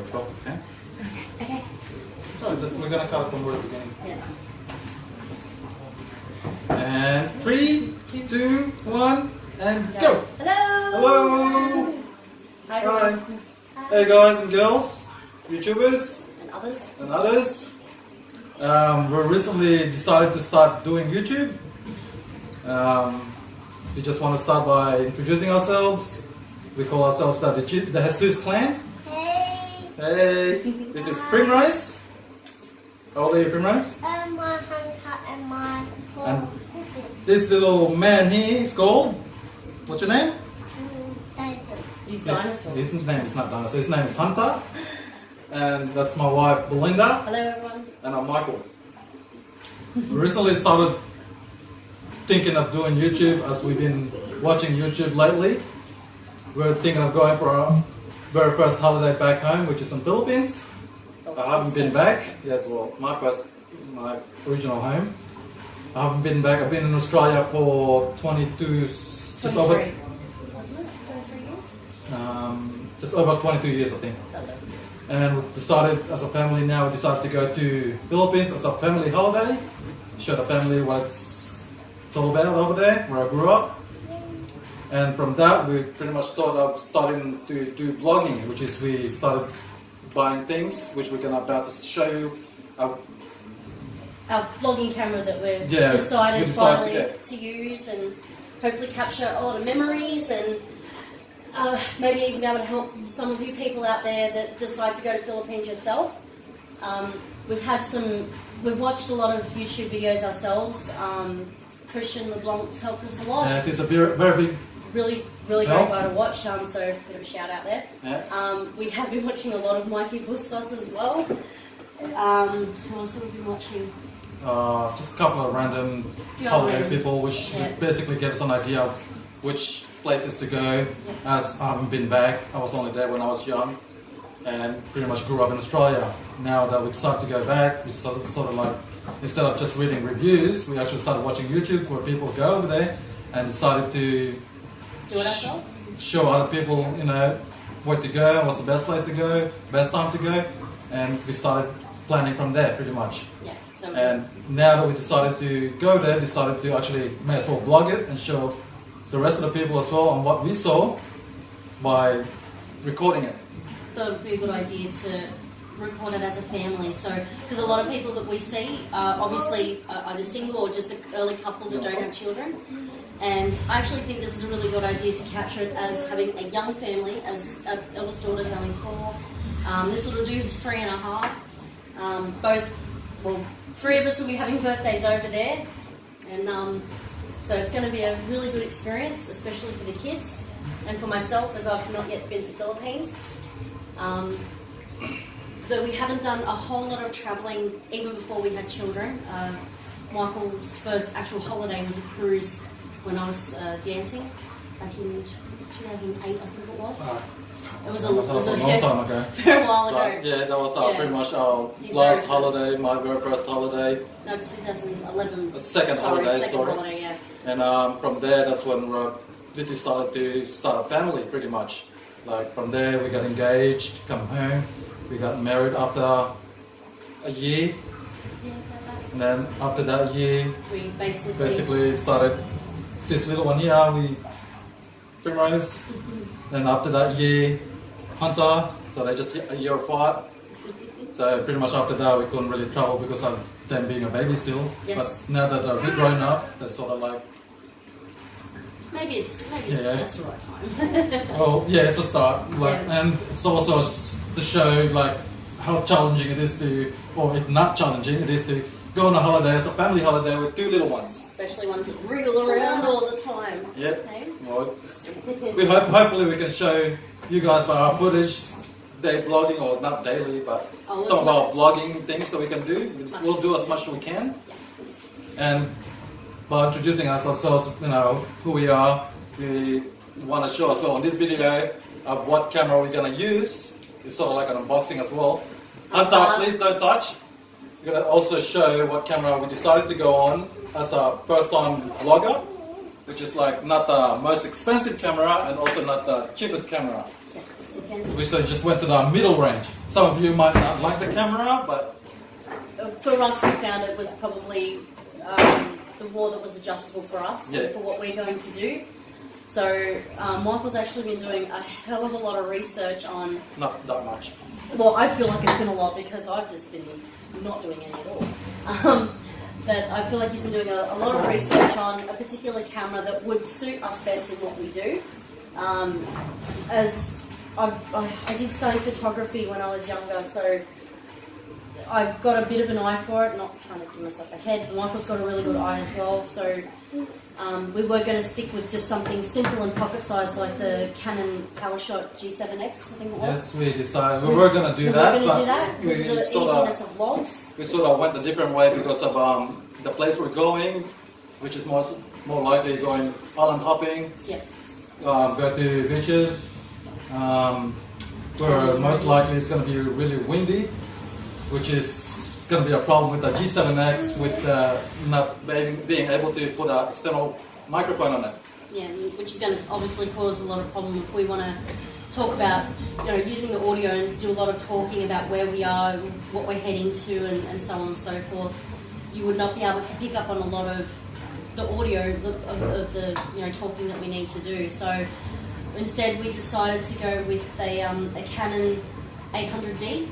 record, okay? Okay. So we're gonna cut from the beginning. Yeah. And 3, 2, 1, and go! Hello! Hello! Hi, Hi! everyone. Hey guys and girls, YouTubers And others. and others. We recently decided to start doing YouTube. We just want to start by introducing ourselves. We call ourselves the Jesus Clan. Hey, Hey, this is Primrose. How old are you, Primrose? my hunter and my And this little man here is called, what's your name? He's dinosaur. His name is not Dinosaur, his name is Hunter. And that's my wife Belinda. Hello, everyone. And I'm Michael. We recently started thinking of doing YouTube as we've been watching YouTube lately. We're thinking of going for our very first holiday back home, which is in Philippines. I haven't been back. Yes, well, my original home. I haven't been back. I've been in Australia for 22, just over, 23. Wasn't it? 23 years? just over 22 years, I think. And we decided, as a family now, we decided to go to Philippines as a family holiday. Show the family what it's all about over there, where I grew up. And from that, we pretty much thought of starting to do blogging, which is we started buying things, which we're about to show you. Our vlogging camera that we've Yeah, decided we decided finally to get. to use and hopefully capture a lot of memories and maybe even be able to help some of you people out there that decide to go to Philippines yourself. We've watched a lot of YouTube videos ourselves. Christian LeBlanc's helped us a lot. Yes, it's a very big. Really great guy to watch, so a bit of a shout out there. Yeah. We have been watching a lot of Mikey Bustos as well. Who else have we been watching? Just a couple of random Few holiday other people, which yeah. basically gave us an idea of which places to go. As I haven't been back, I was only there when I was young, and pretty much grew up in Australia. Now that we decided to go back, we sort of like, instead of just reading reviews, we actually started watching YouTube where people go over there, and decided to Do it ourselves? show other people, where to go, what's the best place to go, best time to go, and we started planning from there pretty much. Yeah. And now that we decided to go there, decided to actually may as well blog it and show the rest of the people as well on what we saw by recording it. Thought it would be a good idea to record it as a family. So, because a lot of people that we see are obviously either single or just an early couple that don't have children. And I actually think this is a really good idea to capture it as having a young family, as our eldest daughter's only 4. This little dude's 3.5. Three of us will be having birthdays over there. And so it's going to be a really good experience, especially for the kids. And for myself, as I've not yet been to Philippines. Though we haven't done a whole lot of travelling even before we had children. Michael's first actual holiday was a cruise when I was dancing back in 2008, I think it was. It was a long time ago. Very while ago. But yeah, that was pretty much our He's last very holiday, my very first holiday. No, 2011. The second holiday, Second holiday, yeah. And from there, that's when we decided to start a family, pretty much. Like from there, we got engaged, come home, we got married after a year, and then after that year, We basically started this little one here. We Primrose. Then after that year, Hunter. So they just a year apart. So pretty much after that, we couldn't really travel because of them being a baby still. Yes. But now that they're a bit grown up, they're sort of like. Maybe it's Yeah. just the right time. Well, yeah, it's a start, Yeah. and it's also to show like how challenging it is to, or if not challenging, it is to go on a holiday as a family holiday with 2 little ones. Especially ones that wriggle around all the time. Yep. Okay? Well, hopefully we can show you guys by our footage, day blogging, or not daily, but some of our blogging things that we can do. We'll do as much as we can, and by introducing ourselves, who we are, we want to show as well on this video of what camera we're going to use. It's sort of like an unboxing as well. Hunter, please don't touch. We're going to also show what camera we decided to go on as a first-time vlogger, which is like not the most expensive camera and also not the cheapest camera. to 10. We just went to the middle range. Some of you might not like the camera, but For us, we found it was probably the more that was adjustable for us and for what we're going to do. So Michael's actually been doing a hell of a lot of research on... not that much. Well, I feel like it's been a lot because I've just been not doing any at all. But I feel like he's been doing a lot of research on a particular camera that would suit us best in what we do. As I did study photography when I was younger, so I've got a bit of an eye for it, not trying to give myself a head. Michael's got a really good eye as well, so we were going to stick with just something simple and pocket-sized like the Canon PowerShot G7X, I think it was. Yes, we decided we were going to do that. We were going to do that because of the easiness of vlogs. We sort of went a different way because of the place we're going, which is more likely going island hopping, go to beaches. Where most likely it's going to be really windy, which is going to be a problem with the G7X with not being able to put an external microphone on it. Yeah, which is going to obviously cause a lot of problem if we want to talk about, using the audio and do a lot of talking about where we are, what we're heading to, and so on and so forth. You would not be able to pick up on a lot of the audio of the talking that we need to do. So instead, we decided to go with a Canon 800D.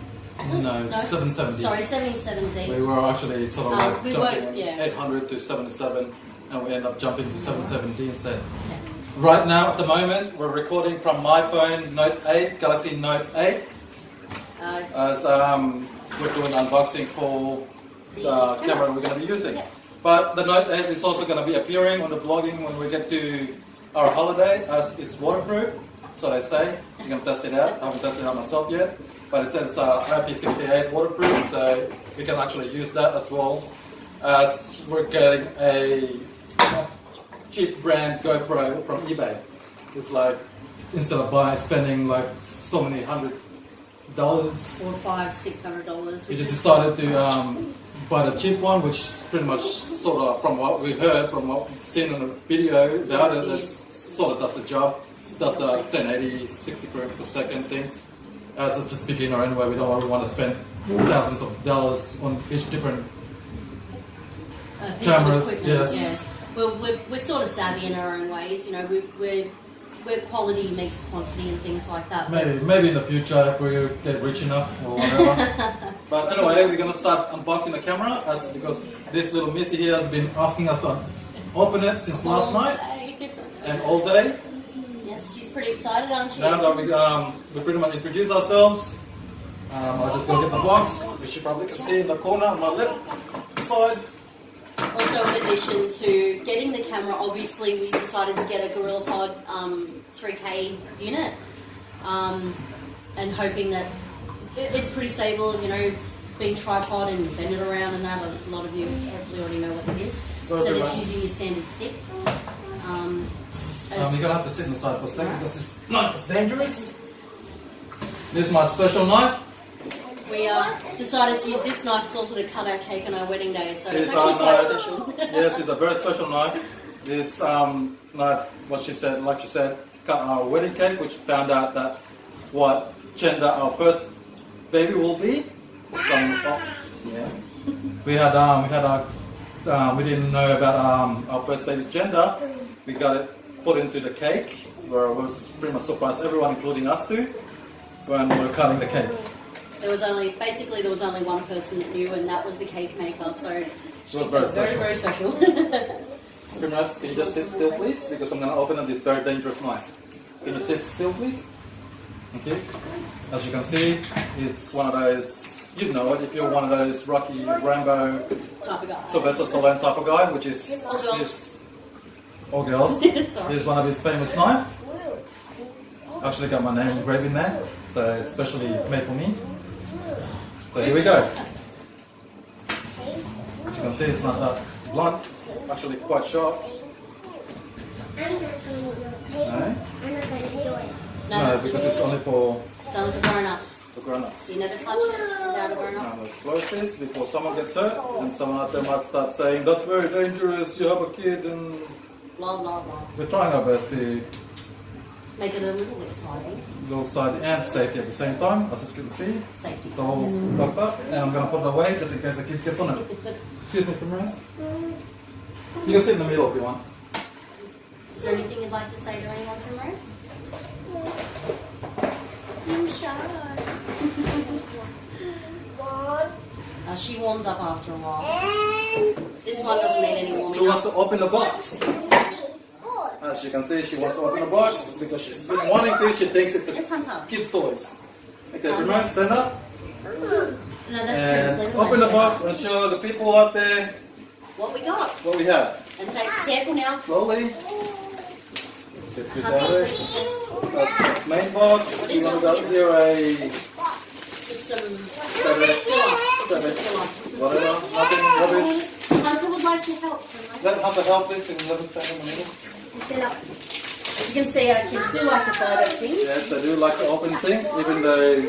No, 770. Sorry, 77D. We were actually sort of jumping 800 800 to 77, and we ended up jumping to 770 instead. Yeah. Right now, at the moment, we're recording from my phone, Note 8, Galaxy Note 8. As we're doing unboxing for the camera we're going to be using. Yeah. But the Note 8 is also going to be appearing on the blogging when we get to our holiday, as it's waterproof, so they say. You can test it out. I haven't tested it out myself yet, but it says IP68 waterproof, so we can actually use that as well. As we're getting a cheap brand GoPro from eBay. It's like, instead of spending like so many $100, or $500-$600, we just decided to buy the cheap one, which pretty much sort of, from what we heard, from what we've seen in the video, that sort of does the job. It does the 1080, 60 frames per second thing. As it's just beginner anyway, we don't really want to spend thousands of dollars on each different camera. Yes. Yeah. Well, we're sort of savvy in our own ways. We're quality makes quantity and things like that. Maybe in the future if we get rich enough or whatever. But anyway, we're gonna start unboxing the camera because this little Missy here has been asking us to open it since last night and all day. Yes, she's pretty excited, aren't she? Now that we pretty much introduce ourselves, I'll just go get the box, which you probably can see in the corner on my left side. Also, in addition to getting the camera, obviously we decided to get a GorillaPod 3K unit, and hoping that it's pretty stable, being tripod and bend it around and that. A lot of you hopefully already know what it is. So it's using your standard stick. You're going to have to sit inside for a second because this knife is dangerous. This is my special knife. We decided to use this knife also to cut our cake on our wedding day, so it's actually quite special. Yes, it's a very special knife. This knife, like she said, cut our wedding cake, which found out that what gender our first baby will be. We didn't know about our first baby's gender. We got it put into the cake, where it was pretty much surprised everyone, including us two, when we were cutting the cake. There was only one person that knew, and that was the cake maker. So it was very special. Very special. Primrose, can you just sit still, please? Because I'm going to open up this very dangerous knife. Can you sit still, please? Okay. As you can see, it's one of those. You know it if you're one of those Rocky Rambo, type of guy. Sylvester Stallone type of guy, which is all girls. Here's one of his famous knives. Actually got my name engraved in there, so it's specially made for me. So here we go. As you can see, it's not that blunt, it's actually quite sharp. I'm not going to do it. No, because it's only for grown-ups. For grown-ups. You never touch it without a grown-up. Now let's close this before someone gets hurt, and someone out there might start saying, that's very dangerous, you have a kid, and blah, blah, blah. we're trying our best to Make it a little exciting. Little side and safety at the same time, as you can see. Safety. It's all tucked up, and I'm gonna put it away just in case the kids get on it. Excuse me, Primrose. You can sit in the middle if you want. Is there anything you'd like to say to anyone, Primrose? I'm shy. One She warms up after a while. and This one doesn't need any warming Who up. wants to open the box? four. As you can see, she wants to open the box because she's been wanting to. She thinks it's It's a Hunter. kid's toys. Okay, Primrose, stand up No, that's and Prince. open the box and show the people out there What we got. what we have. And take careful now. Slowly. Get this out of there. That's the main box. What is We've it? got here a Just some seven, filler. It's just a seven, filler. whatever, nothing rubbish. Hunter would like to help. Let Hunter help this and let him stand in the middle. Set up. As you can see, our kids do like to find out things. Yes, they do like to open things, even though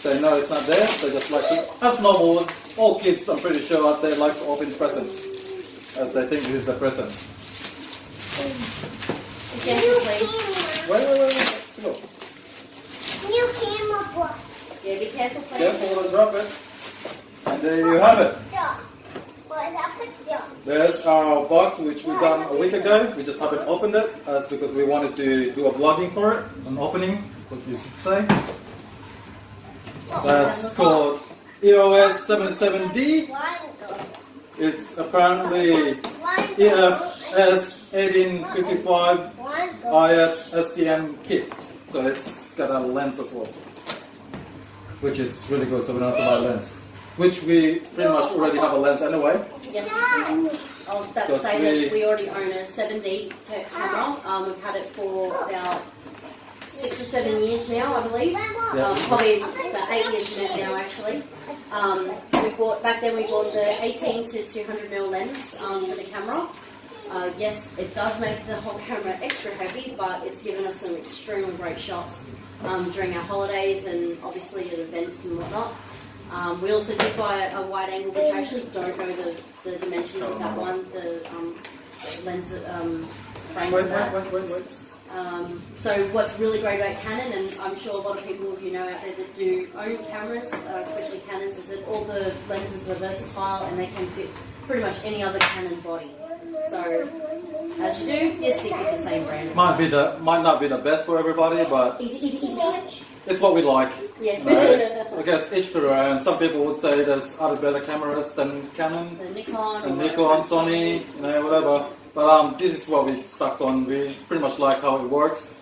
they know it's not there. They just like to, as normal, all kids, I'm pretty sure out there, likes to open presents, as they think this is the presents. Be careful, please. Wait. Sit up. New camera box. Yeah, be careful, please. Careful, don't drop it. And there you have it. What's that picture? There's our box, which we done a week ago. We just haven't opened it, because we wanted to do a vlogging for it, an opening, what you should say. That's called EOS 77D. It's apparently EFS 1855 IS STM kit. So it's got a lens as well, which is really good, so we don't have to buy a lens. Which we pretty much already have a lens anyway. Yes. I was about to say that we already own a 7D camera. We've had it for about 6 or 7 years now, I believe. Probably about 8 years now, actually. We bought back then. We bought the 18 to 200mm lens for the camera. Yes, it does make the whole camera extra heavy, but it's given us some extremely great shots during our holidays and obviously at events and whatnot. We also did buy a wide angle, which I actually don't know the dimensions of that one, the lens frames of that. Wait. So what's really great about Canon, and I'm sure a lot of people you know out there that do own cameras, especially Canons, is that all the lenses are versatile and they can fit pretty much any other Canon body. So as you do, you stick with the same brand. Might not be the best for everybody, but Easy. it's what we like. Yeah. Right? I guess each to their own. Some people would say there's other better cameras than Canon, The Nikon, and Nikon, Sony, whatever. But this is what we stuck on. We pretty much like how it works.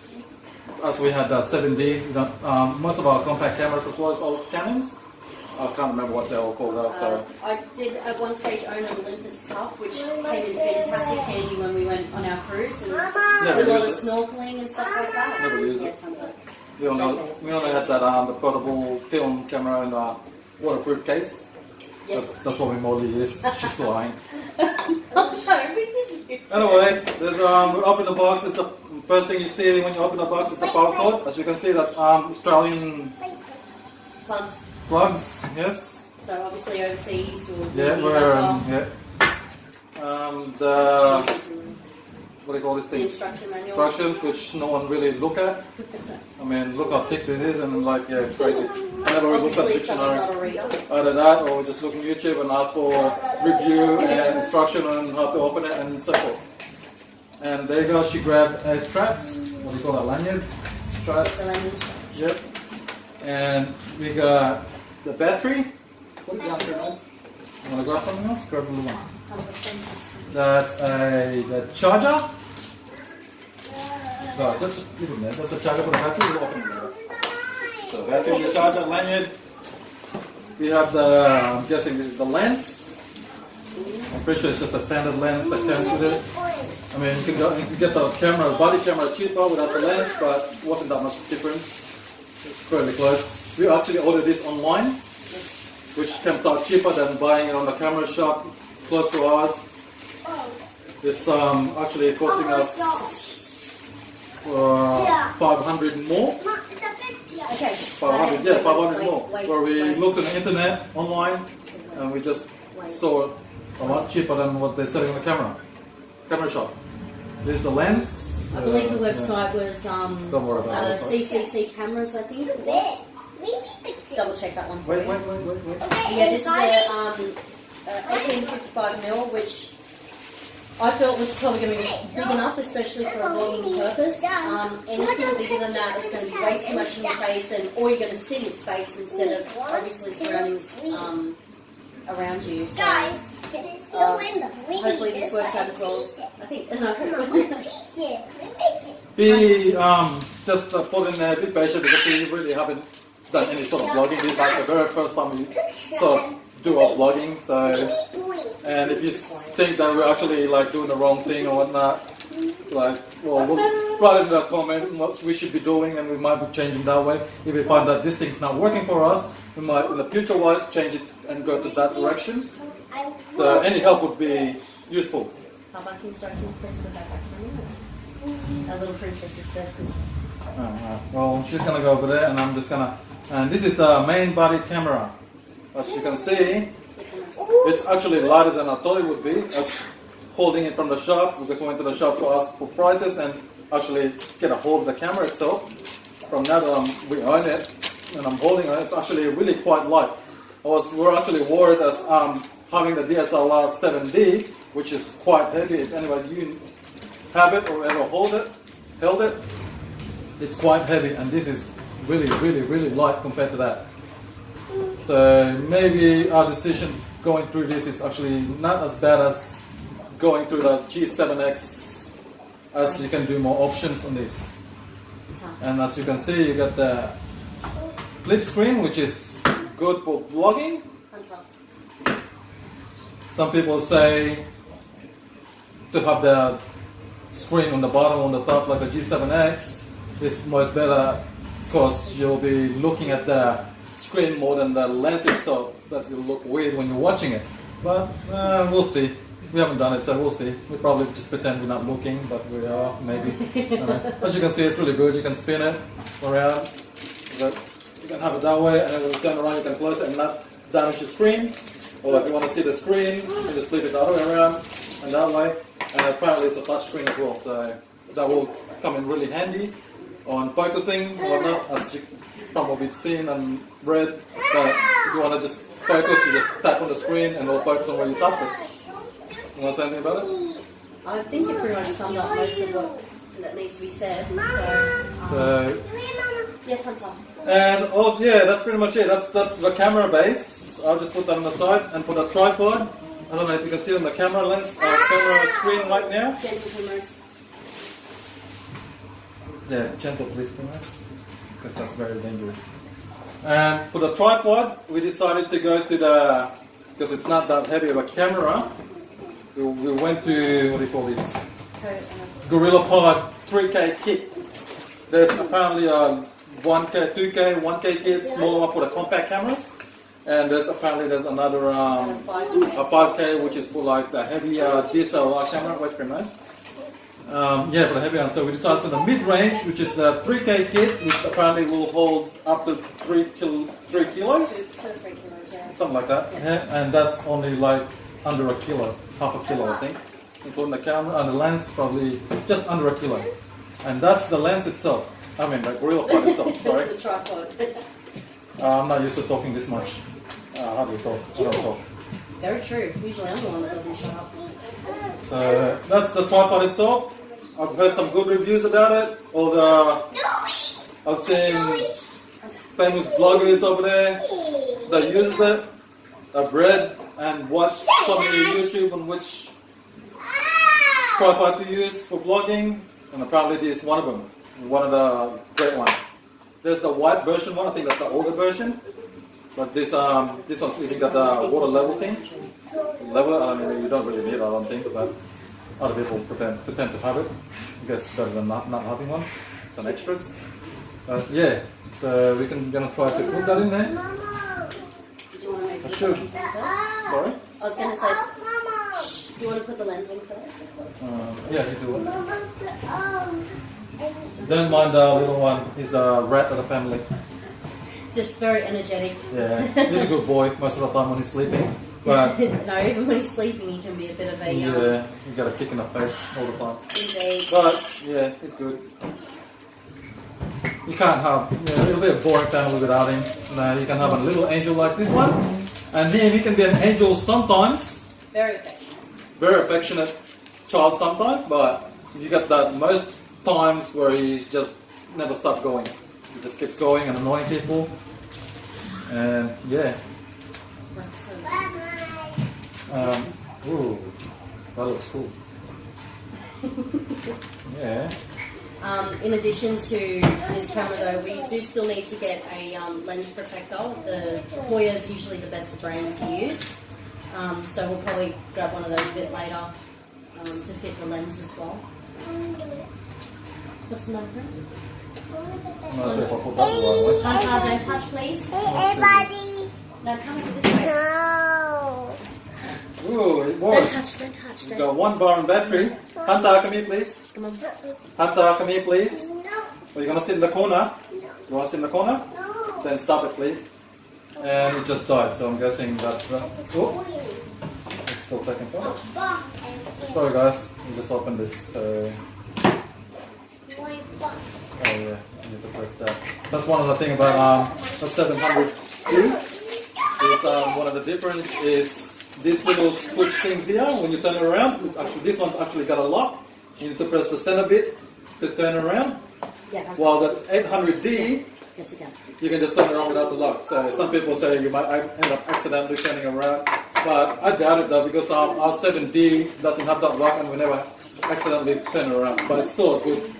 As we had the 7D, most of our compact cameras as well as all Canons. I can't remember what they're all called out. So I did at one stage own an Olympus Tough, which came in fantastic handy when we went on our cruise and Never did a lot of used it. snorkeling and stuff like that. Never used it. Yes, Hunter. we only had that the portable film camera in a waterproof case. Yes. That's what we mostly used. She's lying. No, we didn't use Anyway, there's we open the box. It's the first thing you see when you open the box is the power cord. As you can see, that's Australian plugs. plugs. Yes. So obviously overseas or Yeah, the the what do you call this thing? instruction manual. Instructions, which no one really look at. I mean, look how thick this is, and like, yeah, it's crazy. Whenever we look at the Obviously someone's not a dictionary, reader. either that or we just look on YouTube and ask for review and instruction on how to open it and so forth. And there you go. She grabbed a straps. What do you call that? Lanyard straps. The lanyard strap. Yep. And we got the battery. Put it down there, guys. You want to grab something else? Grab a little one. That's the charger. So just leave it there. That's the charger for the battery. We'll open it there. So battery, the charger, lanyard. We have the, I'm guessing this is the lens. I'm pretty sure it's just a standard lens that comes with it. I mean, you can get the camera, body camera cheaper without the lens, but it wasn't that much difference. It's fairly close. We actually ordered this online, which comes out cheaper than buying it on the camera shop close to ours. It's actually costing us 500 more. Okay. 500, yeah, 500 more. Wait, Where we wait. looked on the internet online and we just saw it a lot cheaper than what they're selling on the camera shop. This is the lens. I believe the website was Don't worry about it. CCC Cameras, I think it was. Double check that one for Wait, you. wait. Yeah, this is a 1855mm, which I felt was probably going to be big enough, especially for a vlogging purpose. Anything bigger than that is going to be way too much in your face, and all you're going to see is face instead of obviously surroundings around you. So hopefully this works out as well as I think. No, Be just put in there, be patient because we really haven't done any sort of vlogging. This is like the very first time we sort of do our vlogging. So, and if you think that we're actually like doing the wrong thing or whatnot, like, well, we'll write in the comment what we should be doing, and we might be changing that way. If we find that this thing's not working for us, we might, in the future-wise, change it and go to that direction. So any help would be useful. How about can you start to press the back on? Our little princess is thirsty. Well, she's gonna go over there, and I'm just gonna. And this is the main body camera. As you can see, it's actually lighter than I thought it would be. As holding it from the shop, because we went to the shop to ask for prices and actually get a hold of the camera itself. From now that we own it and I'm holding it, it's actually really quite light. We're actually worried as having the DSLR 7D, which is quite heavy. If anybody you have it or ever held it, it's quite heavy, and this is really light compared to that. So maybe our decision going through this is actually not as bad as going through the G7X, as you can do more options on this. And as you can see, you got the flip screen, which is good for vlogging. Some people say to have the screen on the bottom, on the top, like the G7X, is much better because you'll be looking at the screen more than the lens itself. That will look weird when you're watching it. But we'll see. We haven't done it, so we'll see. We probably just pretend we're not looking, but we are, maybe. As you can see, it's really good. You can spin it around. But you can have it that way, and then when you turn around, you can close it and not damage the screen. Or if you want to see the screen, you can just flip it the other way around and that way. And apparently it's a touch screen as well, so that will come in really handy on focusing or not, as you from what we've seen and read. But if you want to just focus, you just tap on the screen and it'll focus on where you tap it. You want to say anything about it? I think you pretty much summed up most of what that needs to be said. So yes, Hunter. and also, yeah, that's pretty much it. That's the camera base. I'll just put that on the side and put a tripod. I don't know if you can see it on the camera lens, camera screen right now. Gentle cameras. Yeah, gentle please, because that's very dangerous. And for the tripod, we decided to go to the, because it's not that heavy of a camera, we went to, what do you call this? GorillaPod 3K kit. There's apparently a 1K, 2K, 1K kit, smaller one for the compact cameras. And there's another a 5K, which is for like the heavy DSLR camera, which is pretty nice. Yeah, for the heavy one. So we decided for the mid-range, which is the 3K kit, which apparently will hold up to 3 kilos. 2 or 3 kilos, yeah. Something like that. Yeah. And that's only like under a kilo, half a kilo, I think. Including the camera and the lens, probably just under a kilo. And that's the lens itself. I mean, the GorillaPod itself, sorry. The tripod. I'm not used to talking this much. How do you talk? I don't talk. Very true. Usually I'm the one that doesn't shut up. So that's the tripod itself. I've heard some good reviews about it. All the I've seen famous bloggers over there that use it. I've read and watched so many YouTube on which tripod to use for blogging, and apparently this is one of them, one of the great ones. There's the white version one. I think that's the older version. But this one's even got the water level thing. Level, I mean, you don't really need it, I don't think, but other people pretend to have it. I guess it's better than not having one. It's an extras. Yeah, so gonna try to put that in there. Did you want to make I the should. lens on first? Sorry? I was going to say, do you want to put the lens on first? Yeah, you do it. Don't mind the little one. He's the rat of the family. Just very energetic. Yeah, he's a good boy most of the time when he's sleeping. But No, even when he's sleeping, he can be a bit of a yeah, you got a kick in the face all the time. indeed. But yeah, he's good. You can't have, it'll be a boring family without him. No, you can have a little angel like this one, and him, he can be an angel sometimes, Very affectionate. very affectionate child sometimes, but you got that most times where he's just never stopped going. He just keeps going and annoying people, and yeah. Like so. Bye-bye. Ooh, that looks cool. Yeah. In addition to this camera though, we do still need to get a lens protector. The Hoya is usually the best brand to use. So we'll probably grab one of those a bit later to fit the lens as well. What's the matter? I'm not sure if I put that the right way. Hunter, don't touch please. Hey, everybody. No, come over this way. No. Ooh, it Don't works. touch, don't touch, You've don't got 1 bar in battery. Hunter, come here, please. Come on. Hunter, come here, please. No. Are you gonna sit in the corner? No. You wanna sit in the corner? No. Then stop it, please. And it just died, so I'm guessing that's the. Oh, it's still taking fire. Box and Sorry, guys. We just opened this. So. one box. Oh yeah, you need to press that. That's one of the things about the 700D. Is one of the difference is this little switch things here. When you turn it around, it's actually this one's actually got a lock. You need to press the center bit to turn it around. Yeah, While the 800D, go sit down. you can just turn it around without the lock. So some people say you might end up accidentally turning around, but I doubt it though because our 7D doesn't have that lock and we never accidentally turn it around. But it's still a good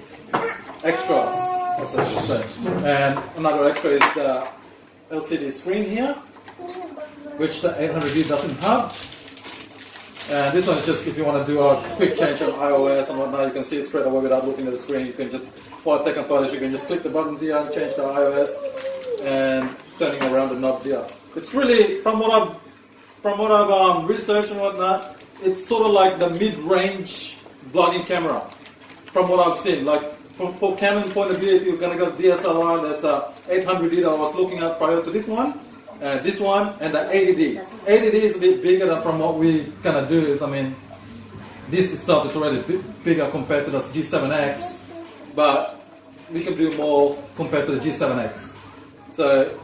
extra, as I should say. And another extra is the LCD screen here, which the 800D doesn't have. And this one is just if you want to do a quick change on iOS and whatnot, you can see it straight away without looking at the screen. You can just, while taking photos, you can just click the buttons here and change the iOS and turning around the knobs here. It's really, from what I've researched and whatnot, it's sort of like the mid-range vlogging camera. From what I've seen, like for Canon point of view, if you're gonna go DSLR, there's the 800D that I was looking at prior to this one, and the 80D. 80D is a bit bigger than from what we gonna do. Is, I mean, this itself is already bigger compared to the G7X, but we can do more compared to the G7X. So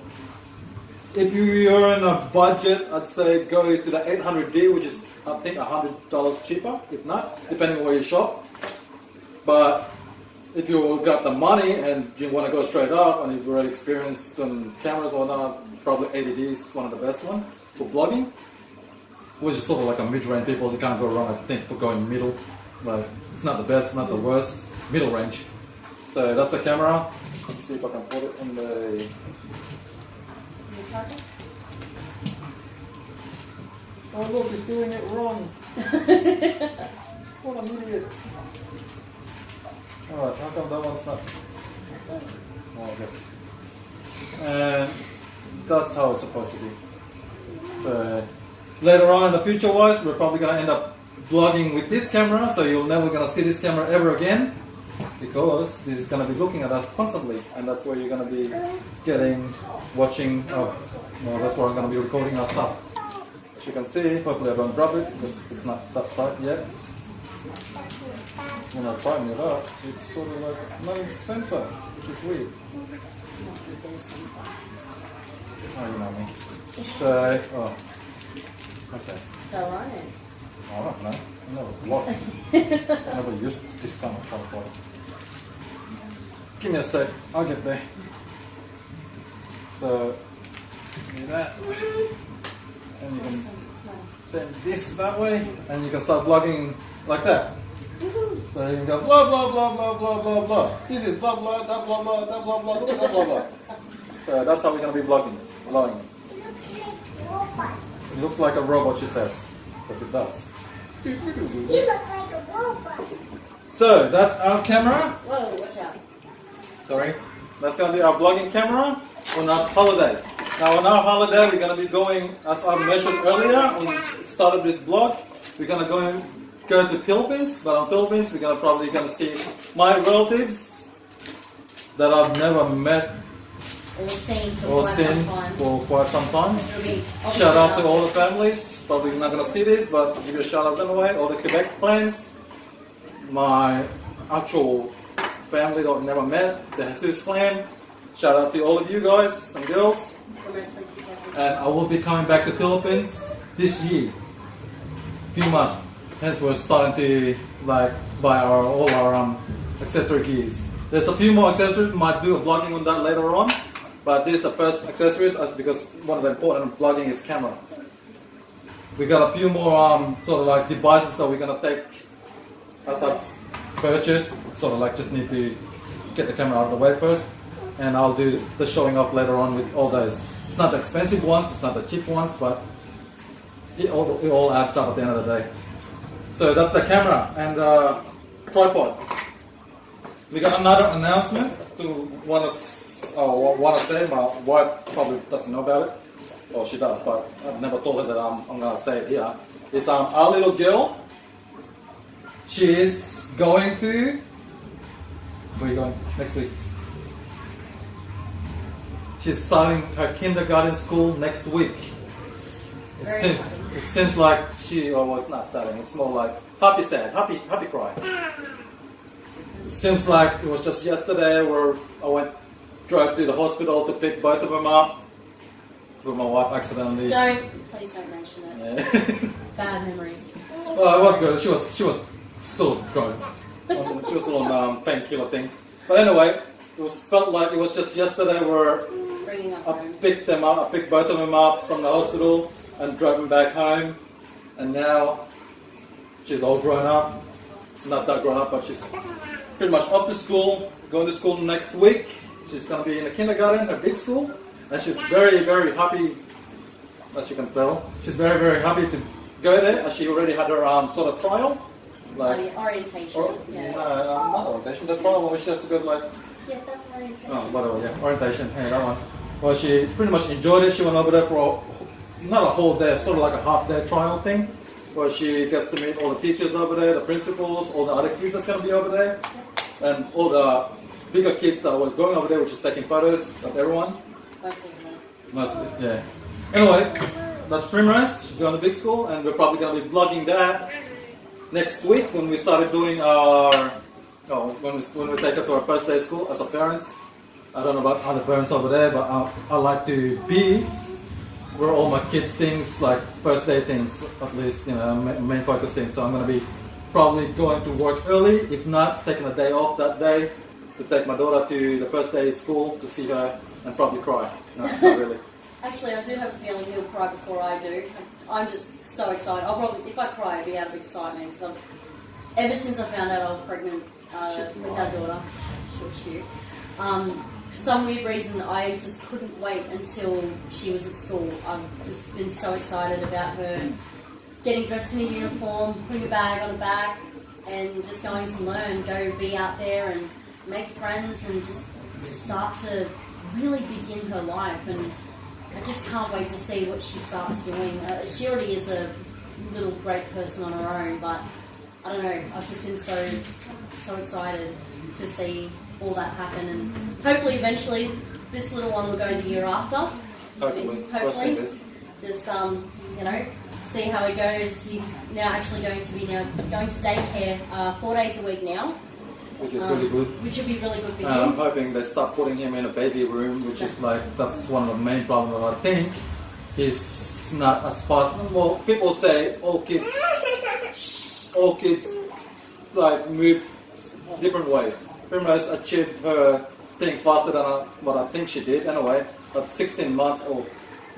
if you're in a budget, I'd say go to the 800D, which is I think $100 cheaper, if not, depending on where you shop. But if you got the money and you want to go straight up and you've already experienced on cameras or not, probably 80D is one of the best ones for vlogging, which is sort of like a mid-range. People, you can't go wrong, I think, for going middle. Like, it's not the best, not the worst, middle range. So that's the camera. Let's see if I can put it in the... Oh look, he's doing it wrong. What an idiot. Alright, how come that one's not? Oh, I guess. And that's how it's supposed to be. So later on in the future wise, we're probably going to end up vlogging with this camera, so you're never going to see this camera ever again, because this is going to be looking at us constantly, and that's where you're going to be watching, well, that's where I'm going to be recording our stuff. As you can see, hopefully I don't drop it, because it's not that tight yet. When I tighten it up, it's sort of like not in the center, which is weird. Oh, you know me. So, oh, okay. It's alright. I don't know. I never used this kind of tripod. Give me a sec, I'll get there. So, do that. And you can bend this that way, and you can start vlogging like that. So you can go blah blah blah blah blah blah blah. This is blah blah, that blah blah, that blah blah, look at that blah blah. So that's how we're gonna be vlogging. It looks like a robot, she says. Because it does. You look like a robot. So that's our camera. Whoa, watch out. Sorry. That's gonna be our vlogging camera on our holiday. Now on our holiday we're gonna be going, as I mentioned earlier when we started this vlog, we're gonna go to Philippines, but on Philippines we're probably gonna see my relatives that I've never met Or seen for or quite seen some time. for quite some time. It'll be Shout out to all the families. probably not gonna see this, but I'll give you a shout out anyway. All the Quebec plans, my actual family that I've never met, the Jesus clan. Shout out to all of you guys and girls. And I will be coming back to Philippines this year. Few months. Hence we're starting to like buy all our accessory gears. There's a few more accessories. Might do a vlogging on that later on. But this is the first accessories because one of the important vlogging is camera. We got a few more sort of like devices that we're gonna take as a purchase. Sort of like just need to get the camera out of the way first, and I'll do the showing off later on with all those. It's not the expensive ones, it's not the cheap ones, but it all adds up at the end of the day. So that's the camera and tripod. We got another announcement to want to say. My wife probably doesn't know about it. Well, she does, but I've never told her that I'm gonna say it here. It's our little girl. She is going to. Where are you going next week? She's starting her kindergarten school next week. It seems like she was not starting. It's more like happy cry. Seems like it was just yesterday where I drove to the hospital to pick both of them up. But my wife accidentally. Please don't mention it. Yeah. Bad memories. Well, it was good. She was still drunk. She was still on painkiller thing. But anyway, felt like it was just yesterday where I picked them up. I picked both of them up from the hospital and drove them back home. And now she's all grown up. Not that grown up, but she's pretty much off to school. Going to school next week. She's going to be in the kindergarten, a big school. And she's very, very happy, as you can tell. She's very, very happy to go there, as she already had her sort of trial. Like, orientation. Not orientation, the trial where she has to go to like... Yeah, that's orientation. Oh, whatever, yeah, orientation, yeah, that one. Well, she pretty much enjoyed it. She went over there for, not a whole day, sort of like a half-day trial thing, where she gets to meet all the teachers over there, the principals, all the other kids that's going to be over there, and all the bigger kids that were going over there, which is taking photos of everyone. Mostly, yeah. Anyway, that's Primrose. She's going to big school, and we're probably going to be vlogging that next week when we started doing when we take her to our first day of school as a parents. I don't know about other parents over there, but I like to be where all my kids' things, like first day things, at least, main focus things. So I'm going to be probably going to work early, if not taking a day off that day to take my daughter to the first day of school to see her and probably cry. No, not really. Actually, I do have a feeling he'll cry before I do. I'm just so excited. I'll probably, if I cry, it'll be out of excitement because ever since I found out I was pregnant with our daughter, for some weird reason, I just couldn't wait until she was at school. I've just been so excited about her getting dressed in a uniform, putting a bag on her back, and just going to learn, go be out there and make friends and just start to really begin her life. And I just can't wait to see what she starts doing. She already is a little great person on her own, but I don't know, I've just been so excited to see all that happen, and hopefully eventually this little one will go the year after. Hopefully. Just see how he goes. He's now actually going to daycare 4 days a week now. Which is really good. Which would be really good for him. I'm hoping they start putting him in a baby room, which is like, that's one of the main problems. I think he's not as fast. Well, people say all kids like move different ways. Primrose achieved her things faster than what I think she did anyway. At 16 months old.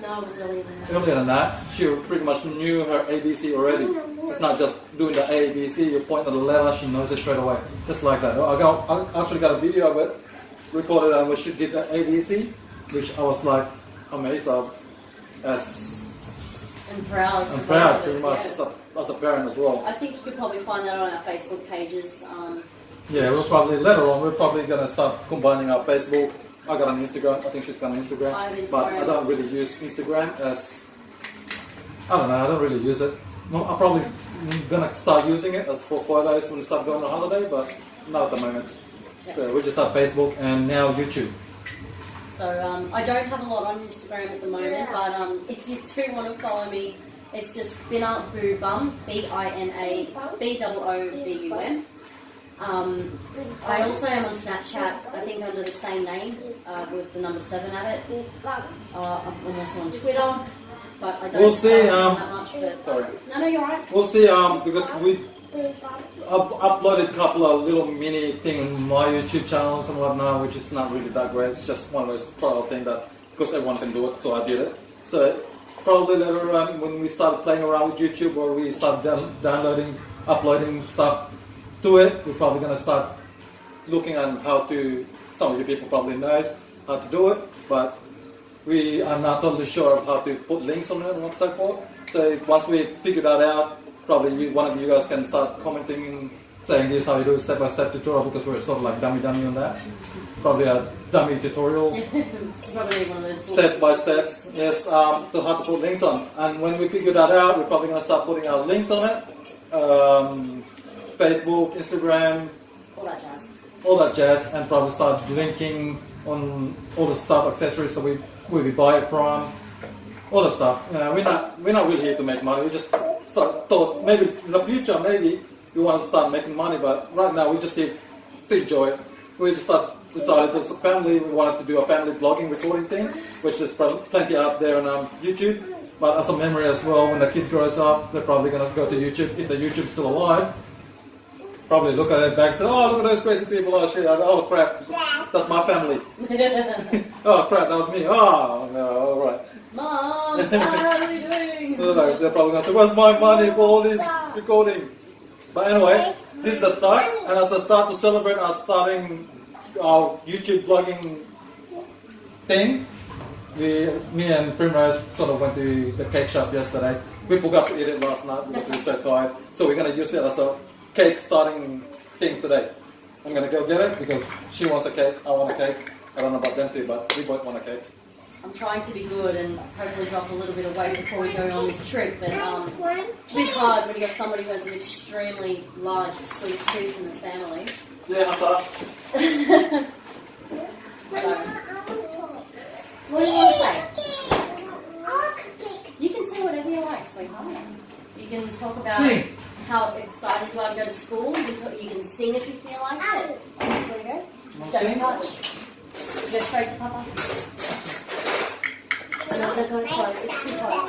No, it was earlier than that. Earlier than that, she pretty much knew her ABC already. It's not just doing the A, B, C, you point at the letter, she knows it straight away. Just like that. I actually got a video of it, recorded when she did the ABC, which I was like amazed of and proud. And proud, pretty much, yeah. as a parent as well. I think you could probably find that on our Facebook pages. Yeah, later on, we're probably going to start combining our Facebook. I got an Instagram. I think she's got an Instagram. I have Instagram. But I don't really use Instagram I don't really use it. I'm probably going to start using it as for photos when we start going on holiday, but not at the moment. Yeah. So we just have Facebook and now YouTube. So I don't have a lot on Instagram at the moment, but if you do want to follow me, It's just Bina Boo Bum, BinaBoobum. I also am on Snapchat, I think under the same name, with the number 7 at it. I'm also on Twitter, but I don't We'll see, that much. But sorry. No, you're right. We'll see, because we uploaded a couple of little mini thing on my YouTube channels and whatnot, which is not really that great. It's just one of those trial things that, because everyone can do it, so I did it. So probably later on when we started playing around with YouTube or we start downloading, uploading stuff to it, we're probably going to start looking at how to, some of you people probably knows how to do it, but we are not totally sure of how to put links on it and so forth. So once we figure that out, probably one of you guys can start commenting and saying this is how you do a step-by-step tutorial, because we're sort of like dummy on that. Probably a dummy tutorial. Probably one of those Step by steps, yes, to how to put links on. And when we figure that out, we're probably going to start putting our links on it. Facebook, Instagram, all that jazz, and probably start linking on all the stuff, accessories that we buy it from, all the stuff. You know, we're not really here to make money. We just thought maybe in the future, maybe we want to start making money, but right now we just here to enjoy it. We just decided as a family we wanted to do a family vlogging recording thing, which is plenty out there on YouTube. But as a memory as well, when the kids grows up, they're probably going to go to YouTube, if the YouTube's still alive. Probably look at it back and say, oh, look at those crazy people, oh shit, oh crap, that's my family. Oh crap, that was me, oh no, alright. Mom, Dad, what are you doing? They're probably going to say, where's my money for all this recording? But anyway, this is the start, and as I start to celebrate starting our YouTube vlogging thing, me and Primrose sort of went to the cake shop yesterday. We forgot to eat it last night because we were so tired, so we're going to use it as a cake starting thing today. I'm going to go get it because she wants a cake, I want a cake. I don't know about them too, but we both want a cake. I'm trying to be good and hopefully drop a little bit of weight before we go on this trip, but it's a bit hard when you got somebody who has an extremely large sweet tooth in the family. Yeah, I'm sorry. What do you want to say? You can say whatever you like, sweetheart. You can talk about how excited you are to go to school. You can sing if you feel like it. That's where you go. Don't touch. You go straight to Papa. No, don't go slow. It's too hot.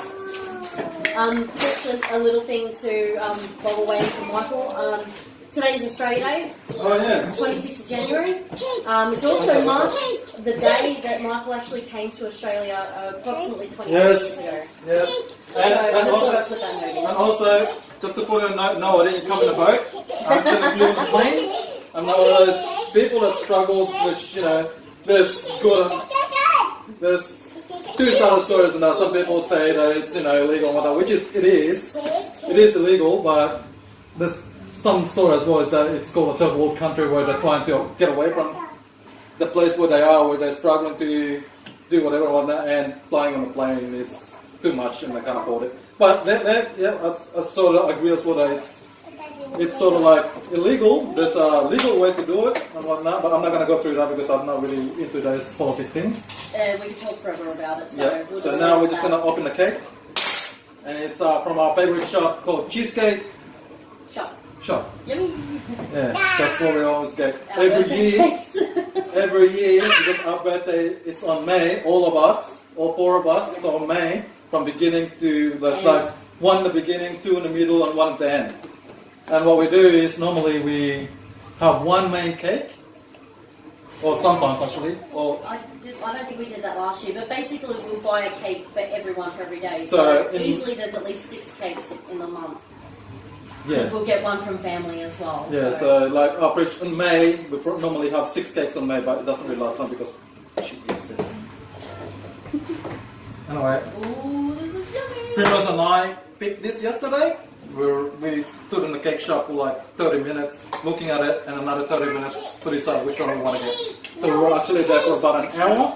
Just a little thing to while we're waiting for Michael. Today is Australia Day. Oh yes. 26th of January. It also marks the day that Michael actually came to Australia approximately 20 years ago. Yes. So I just thought I'd put that note in. And also, just to put a note, no, I didn't come in a boat. I actually flew on a plane. I'm not one of those people that struggles with, there's two sides of stories, and some people say that it's, illegal and whatnot, which it is. It is illegal, but there's some story as well is that it's called a third world country where they're trying to get away from the place where they are, where they're struggling to do whatever and whatnot, and flying on a plane is too much and they can't afford it. But I sort of agree as well that it's sort of like illegal. There's a legal way to do it and whatnot, but I'm not going to go through that because I'm not really into those politic things. We can talk forever about it. So now we're just going to open the cake, and it's from our favorite shop called Cheesecake Shop. Yummy. Yeah, that's what we always get Our every year, because our birthday is on May. All of us, all four of us, it's on May from beginning to like one in the beginning, two in the middle, and one at the end. And what we do is normally we have one main cake, or sometimes actually. Or I don't think we did that last year, but basically we'll buy a cake for everyone for every day. So easily there's at least 6 cakes in the month. yeah. Because we'll get one from family as well. Yeah, so like in May, we normally have 6 cakes on May, but it doesn't really last long because she eats it. Anyway, Ooh, this is yummy. Primrose and I picked this yesterday. We stood in the cake shop for like 30 minutes looking at it, and another 30 minutes to decide which one we want to get. So we were actually there for about an hour,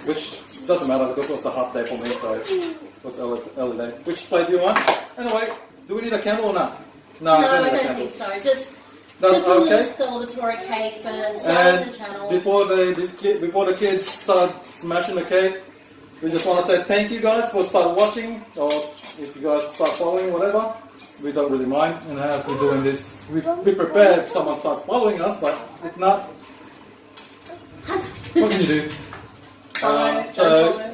which doesn't matter because it was a hot day for me, so it was early day. Which plate do you want? Anyway, do we need a candle or not? No, I don't think so. Just a little celebratory cake for starting the channel. Before the kids start smashing the cake, we just want to say thank you guys for start watching or if you guys start following whatever, we don't really mind. And as we're doing this, we prepare if someone starts following us, but if not, what can you do? So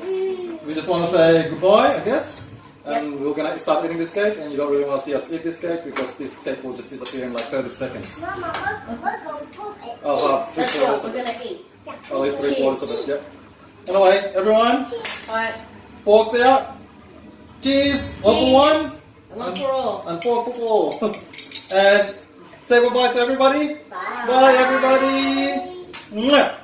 we just want to say goodbye, I guess. And we're going to start eating this cake, and you don't really want to see us eat this cake because this cake will just disappear in like 30 seconds. Mama, we're going to put it. I'll have That's what we're gonna eat. I'll eat 3/4 of it, yep. Anyway, everyone, Alright, forks out. Cheers! One for one, and one for all. and four for all. And say goodbye to everybody. Bye. Bye everybody. Mwah.